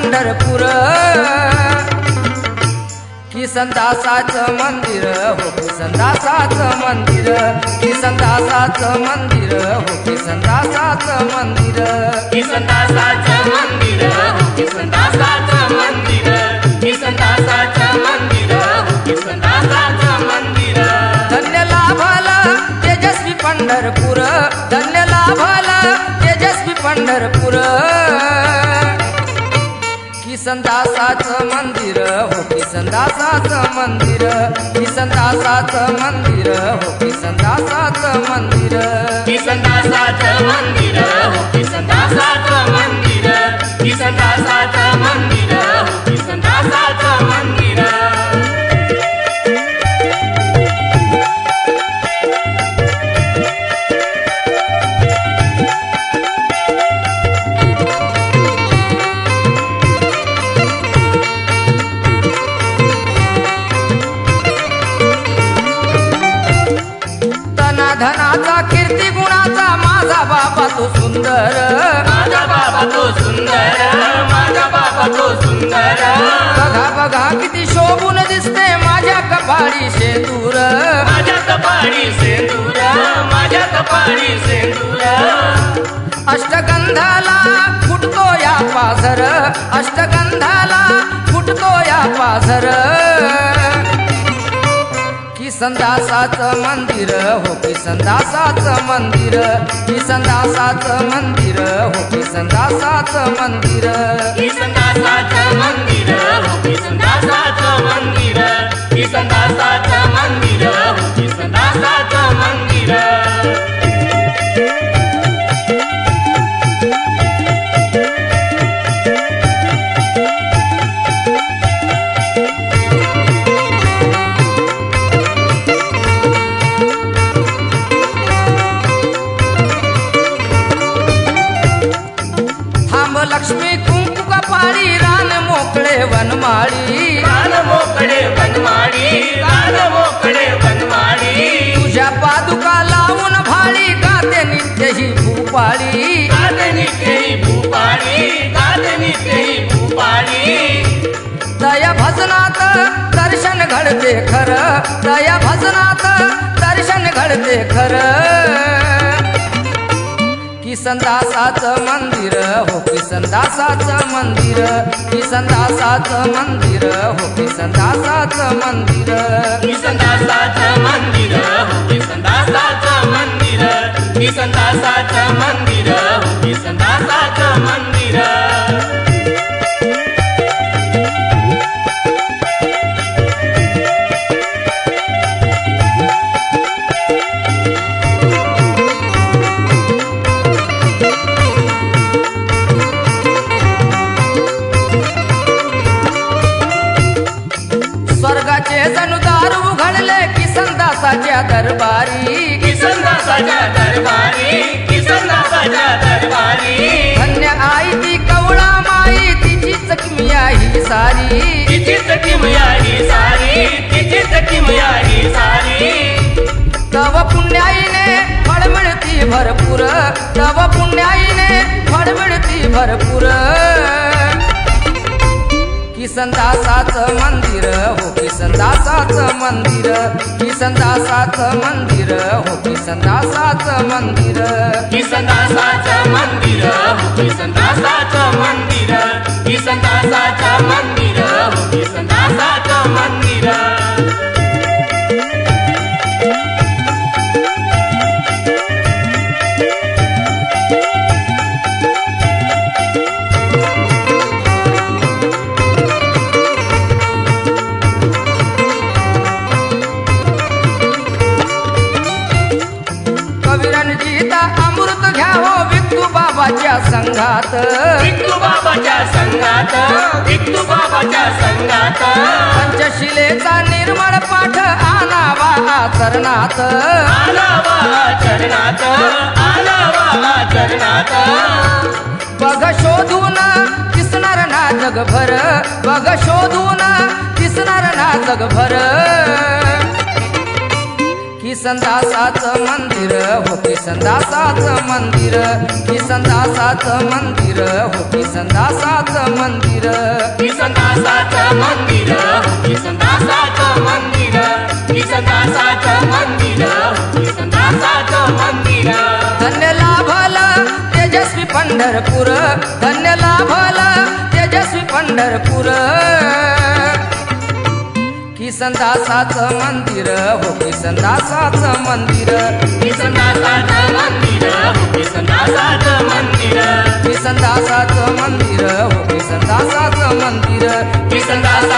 पंढरपूर किसनदासाचं मंदिर हो किसनदासाचं मंदिर किसनदासाचं मंदिर हो किसनदासाचं मंदिर किसनदासाचं मंदिर हो किसनदासाचं मंदिर किसनदासाचं मंदिर हो किसनदासाचं मंदिर धन्य लाभलं तेजस्वी पंढरपूर धन्य लाभलं तेजस्वी पंढरपूर किसनदासाचं मंदिर हो किसनदासाचं मंदिर किसनदासाचं मंदिर हो किसनदासाचं मंदिर किसनदासाचं मंदिर हो किसनदासाचं मंदिर किसनदासाचं मंदिर हो किसनदासाचं मंदिर धनाचा कीर्ती गुणाचा माझा बाबा तो सुंदर माझा बाबा तो सुंदर माझा बाबा तो सुंदर बघा बघा किती शोभून दिसते माझ्या कपाळी शेंदूर माझ्या कपाळी शेंदूर माझ्या कपाळी शेंदूर अष्टगंधाला फुटतो या पाझर अष्टगंधाला फुटतो या पाझर किसनदासाचं मंदिर हो किसनदासाचं मंदिर किसनदासाचं मंदिर हो किसनदासाचं मंदिर किसनदासाचं मंदिर हो किसनदासाचं मंदिर किसनदासाचं मंदिर हो किसनदासाचं मंदिर लक्ष्मी कुंकू कपाळी रान मोकळे वनमाळी रान मोकळे वनमाळी रान मोकळे वनमाळी तुझ्या पादुका लावून भाळी गाते नित्य ही भूपाळी गाते नित्य ही भूपाळी गाते नित्य ही भूपाळी दया भजनात दर्शन घडते खरं दया भजनात दर्शन घडते खरं किसनदासाचं मंदिर हो किसनदासाचं मंदिर किसनदासाचं मंदिर हो किसनदासाचं मंदिर किसनदासाचं मंदिर हो किसनदासाचं मंदिर किसनदासाचं मंदिर हो किसनदासाचं मंदिर स्वर्गाचे जणू दार उघडले किसनदासाच्या दरबारी किसनदासाच्या दरबारी किसनदासाच्या दरबारी धन्य आई ती कवळा माई तिचीच किमया ही सारी तिचीच किमया ही सारी तिचीच किमया ही सारी तव पुण्याईने फळ मिळती भरपूर तव पुण्याईने फळ मिळती भरपूर किसनदासाचं मंदिर हो किसनदासाचं मंदिर किसनदासाचं मंदिर हो किसनदासाचं मंदिर किसनदासाचं मंदिर हो किसनदासाचं मंदिर किसनदासाचं मंदिर हो किसनदासाचं मंदिर कविरणजीता अमृत घ्यावो विठू बाबाच्या संघात विठू बाबाच्या संघात विठू बाबाच्या संघात पंचशिलेचा निर्मळ पाठ आणावा आचरणात आणावा आचरणात आणावा आचरणात बघ शोधून दिसणार ना जगभर बघ शोधून दिसणार ना जगभर किसनदासाचं मंदिर हो किसनदासाचं मंदिर किसनदासाचं मंदिर हो किसनदासाचं मंदिर किसनदासाचं मंदिर किसनदासाचं मंदिर किसनदासाचं मंदिर किसनदासाचं मंदिर धन्य लाभलं तेजस्वी पंढरपूर धन्य लाभलं तेजस्वी पंढरपूर किसनदासाचं मंदिर हो किसनदासाचं मंदिर किसनदासाचं मंदिर किसनदासाचं मंदिर किसनदासाचं मंदिर हो किसनदासाचं मंदिर किसनदासाचं